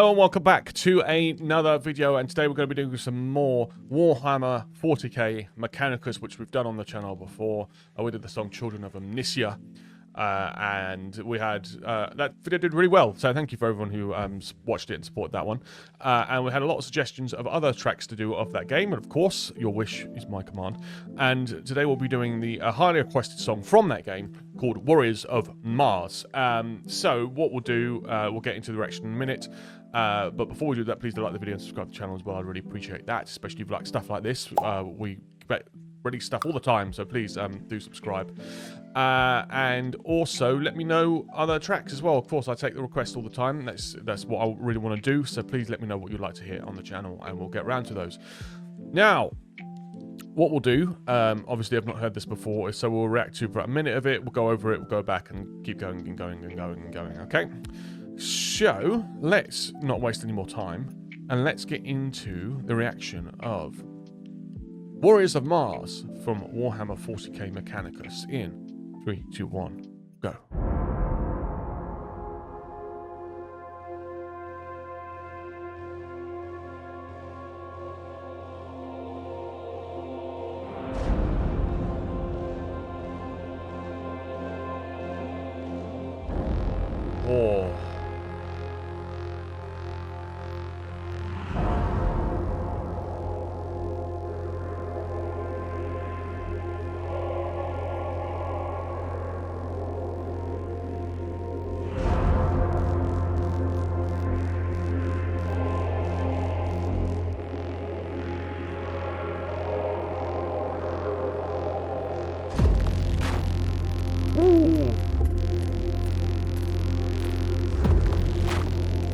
Hello and welcome back to another video, and today we're going to be doing some more Warhammer 40k Mechanicus, which we've done on the channel before. We did the song Children of Omnicia, and we had that video did really well, so thank you for everyone who watched it and supported that one. And we had a lot of suggestions of other tracks to do of that game, and of course your wish is my command. And today we'll be doing the highly requested song from that game called Warriors of Mars. So what we'll do, we'll get into the direction in a minute, but before we do that, please do like the video and subscribe to the channel as well. I'd really appreciate that, especially if you like stuff like this. We release stuff all the time, so please do subscribe. And also let me know other tracks as well. Of course, I take the requests all the time. That's what I really want to do, so please let me know what you'd like to hear on the channel, and we'll get around to those. Now, what we'll do, obviously I've not heard this before, so we'll react to about a minute of it, we'll go over it, we'll go back and keep going and going and going and going, okay? So, let's not waste any more time, and let's get into the reaction of Warriors of Mars from Warhammer 40k Mechanicus in 3, 2, 1, go. Oh. Ooh.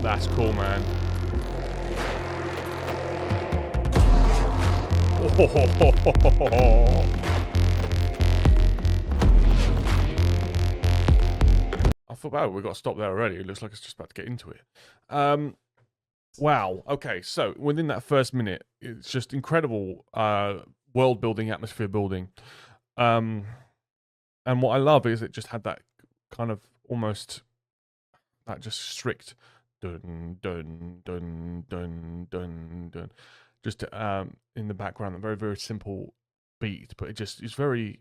That's cool, man. Oh. I thought, wow, we've got to stop there already. It looks like it's just about to get into it. Wow. Okay, so within that first minute, it's just incredible world building, atmosphere building. And what I love is it just had that kind of almost that just strict dun dun dun dun dun dun, just in the background, a very, very simple beat, but it just is very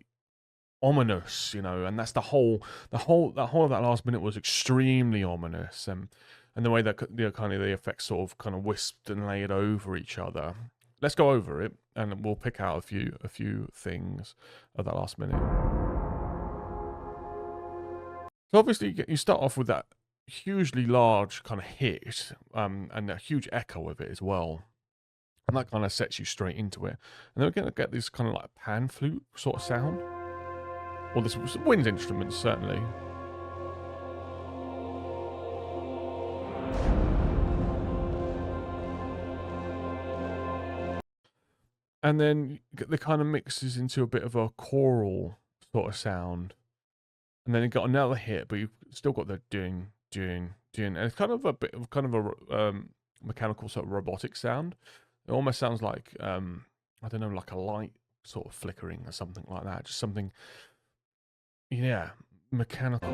ominous, you know. And that's the whole of that last minute was extremely ominous, and the way that the effects sort of kind of wisped and layered over each other. Let's go over it, and we'll pick out a few things of that last minute. So obviously you start off with that hugely large kind of hit, and a huge echo of it as well, and that kind of sets you straight into it. And then we're going to get this kind of like pan flute sort of sound, or this wind instrument certainly. And then the kind of mixes into a bit of a choral sort of sound. And then you got another hit, but you've still got the doing, and it's kind of a bit of a mechanical sort of robotic sound. It almost sounds like I don't know, like a light sort of flickering or something like that. Just something, yeah, mechanical.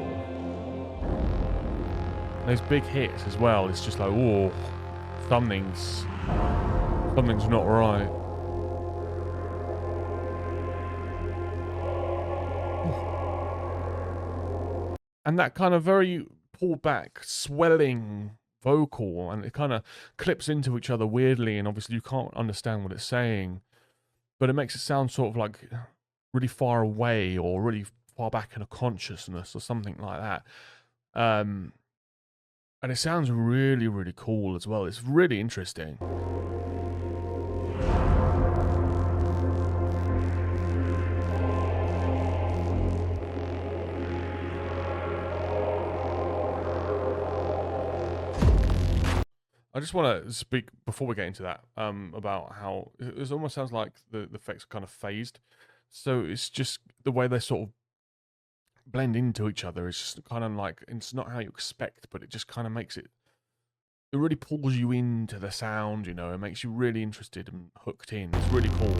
And those big hits as well. It's just like, oh, something's not right. And that kind of very pulled back, swelling vocal, and it kind of clips into each other weirdly, and obviously you can't understand what it's saying, but it makes it sound sort of like really far away or really far back in a consciousness or something like that. And it sounds really, really cool as well. It's really interesting. I just want to speak, before we get into that, about how it almost sounds like the effects are kind of phased. So it's just the way they sort of blend into each other. It's just kind of like, it's not how you expect, but it just kind of makes it really pulls you into the sound, you know. It makes you really interested and hooked in. It's really cool.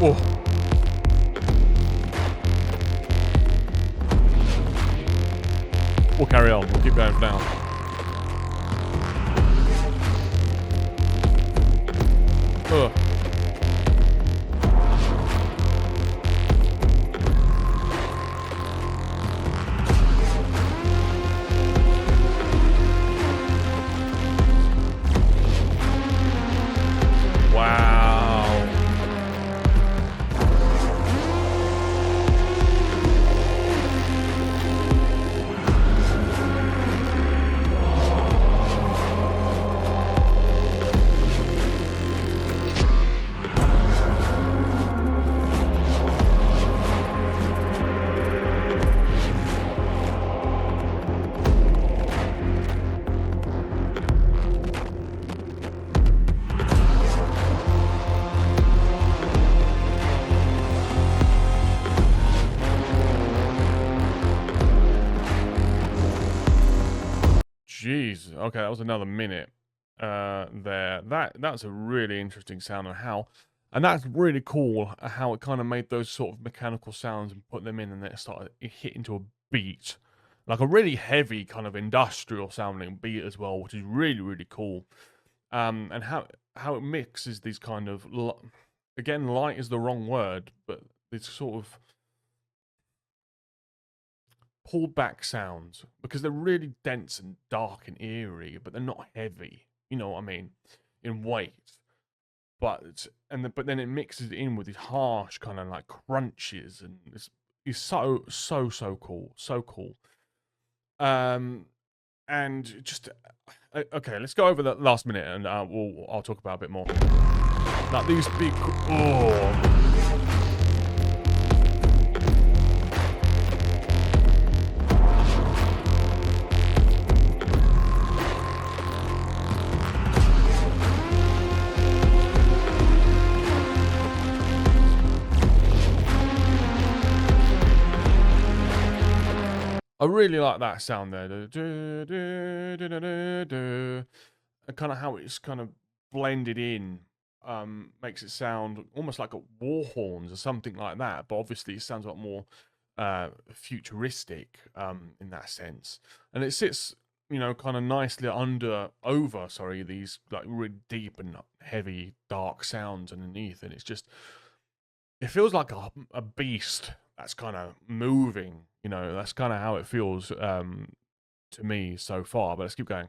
Oh. We'll carry on. We'll keep going for now. Ugh. Jeez. Okay, that was another minute there. That's a really interesting sound and that's really cool how it kind of made those sort of mechanical sounds and put them in, and then it started hitting to a beat. Like a really heavy kind of industrial sounding beat as well, which is really, really cool. And how it mixes these kind of, again, light is the wrong word, but this sort of pulled back sounds, because they're really dense and dark and eerie, but they're not heavy. You know what I mean? In weight. But then it mixes it in with these harsh kind of like crunches, and it's so cool, so cool. And just okay, let's go over the last minute, and I'll talk about a bit more. Like these big I really like that sound there. And kind of how it's kind of blended in, makes it sound almost like a war horns or something like that. But obviously, it sounds a lot more futuristic in that sense. And it sits, you know, kind of nicely over these like really deep and heavy, dark sounds underneath. And it's just, it feels like a beast that's kind of moving. You know, that's kind of how it feels to me so far. But let's keep going.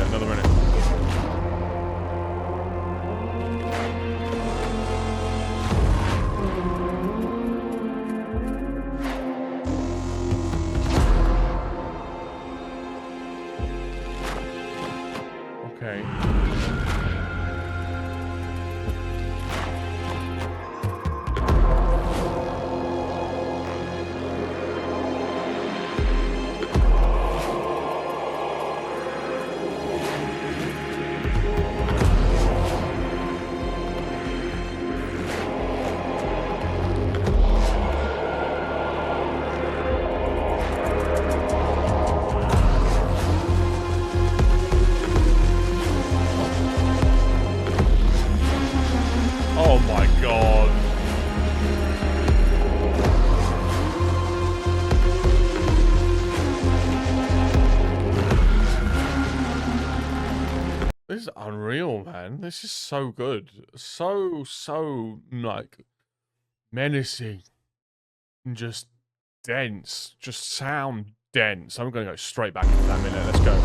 Another minute. Okay. Oh my god. This is unreal, man. This is so good. So like menacing and just dense. Just sound dense. I'm gonna go straight back into that minute. Let's go.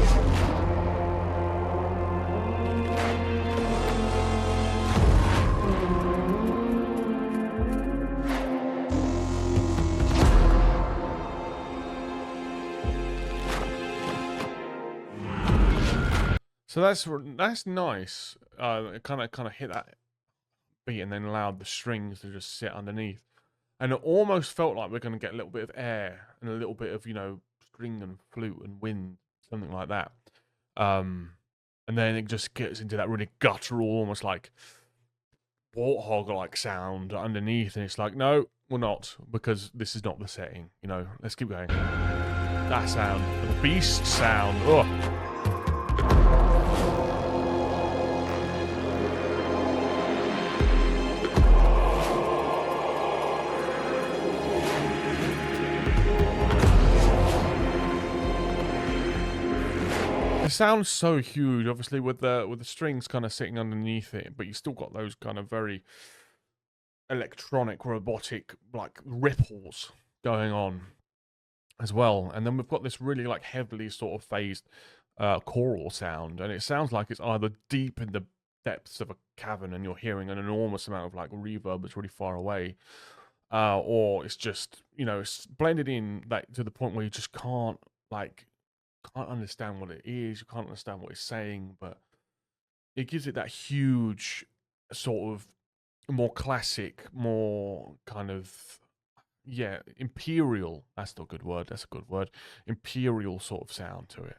So that's nice. Kind of hit that beat and then allowed the strings to just sit underneath. And it almost felt like we're going to get a little bit of air and a little bit of, you know, string and flute and wind, something like that. And then it just gets into that really guttural, almost like warthog-like sound underneath. And it's like, no, we're not, because this is not the setting. You know, let's keep going. That sound, the beast sound. Oh. It sounds so huge, obviously, with the strings kind of sitting underneath it, but you still got those kind of very electronic, robotic, like ripples going on as well. And then we've got this really like heavily sort of phased choral sound, and it sounds like it's either deep in the depths of a cavern and you're hearing an enormous amount of like reverb that's really far away, or it's just, you know, it's blended in like to the point where you just can't understand what it is, you can't understand what it's saying, but it gives it that huge sort of more classic, more kind of, yeah, imperial, that's not a good word, that's a good word, imperial sort of sound to it.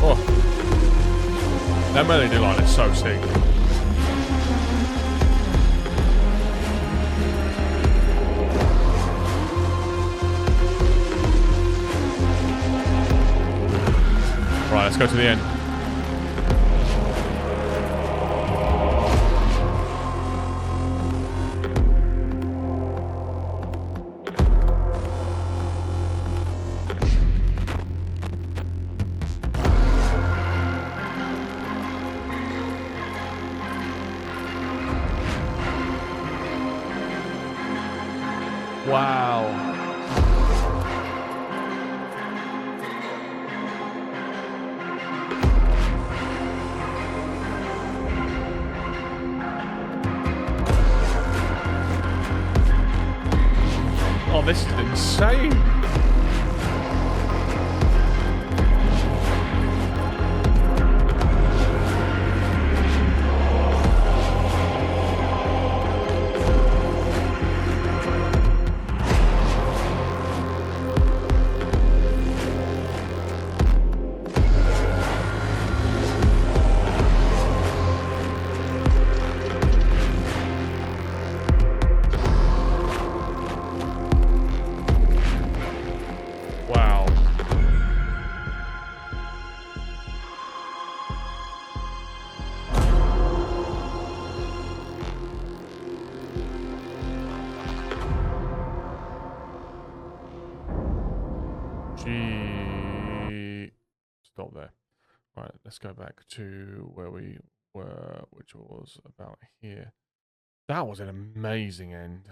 Oh, that melody line is so sick. Right, let's go to the end. Wow. Oh, this is insane. Stop there. Right, let's go back to where we were, which was about here. That was an amazing end.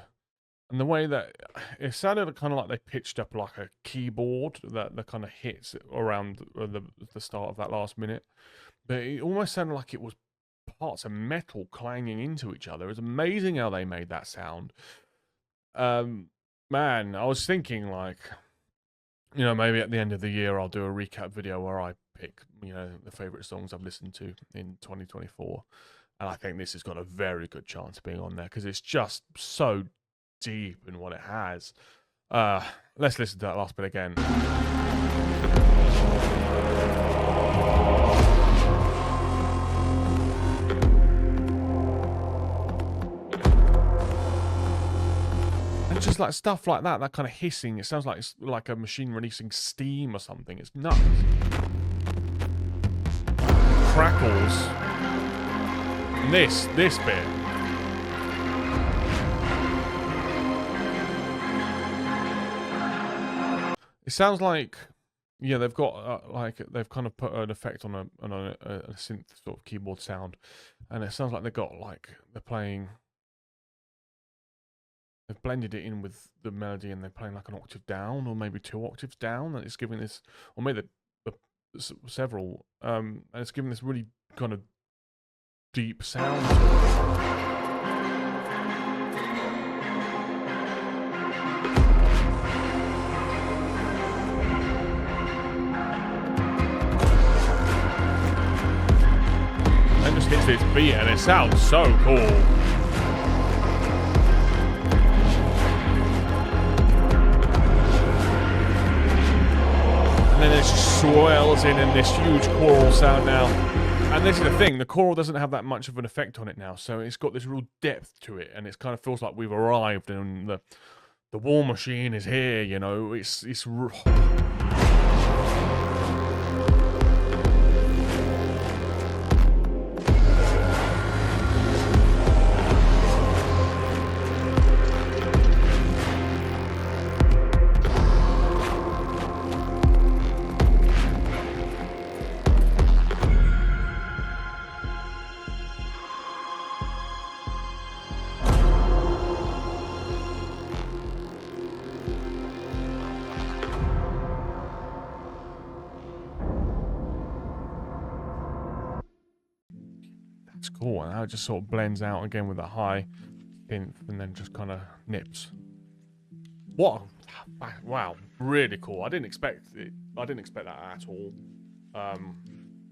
And the way that it sounded kind of like they pitched up like a keyboard that kind of hits around the start of that last minute. But it almost sounded like it was parts of metal clanging into each other. It's amazing how they made that sound. Man, I was thinking like, you know, maybe at the end of the year I'll do a recap video where I pick, you know, the favorite songs I've listened to in 2024. And I think this has got a very good chance of being on there because it's just so deep in what it has. Let's listen to that last bit again. And just like stuff like that, that kind of hissing, it sounds like it's like a machine releasing steam or something. It's nuts. Crackles. And this bit. It sounds like, yeah, they've got like they've kind of put an effect on a synth sort of keyboard sound, and it sounds like they've got like they've blended it in with the melody, and they're playing like an octave down, or maybe 2 octaves down, and it's giving this, or maybe several, and it's giving this really kind of deep sound. this beat, and it sounds so cool. And then it just swells in this huge choral sound now. And this is the thing, the choral doesn't have that much of an effect on it now, so it's got this real depth to it, and it kind of feels like we've arrived, and the war machine is here, you know. It's It's cool, and how it just sort of blends out again with the high synth, and then just kind of nips. What? Wow, really cool. I didn't expect it. I didn't expect that at all.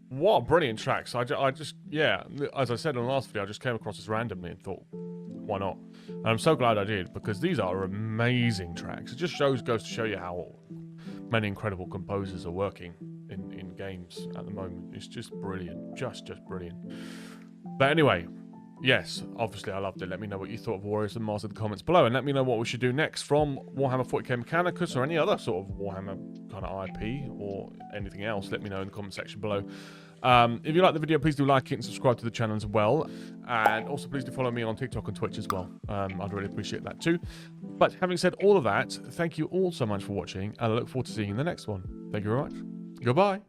What brilliant tracks. I just, yeah, as I said in the last video, I just came across this randomly and thought, why not? And I'm so glad I did, because these are amazing tracks. It just goes to show you how many incredible composers are working in games at the moment. It's just brilliant, just brilliant. But anyway, yes, obviously I loved it. Let me know what you thought of Warriors and Mars in the comments below, and let me know what we should do next from Warhammer 40k Mechanicus or any other sort of Warhammer kind of IP or anything else. Let me know in the comment section below. If you like the video, please do like it and subscribe to the channel as well. And also please do follow me on TikTok and Twitch as well. I'd really appreciate that too. But having said all of that, thank you all so much for watching, and I look forward to seeing you in the next one. Thank you very much. Goodbye.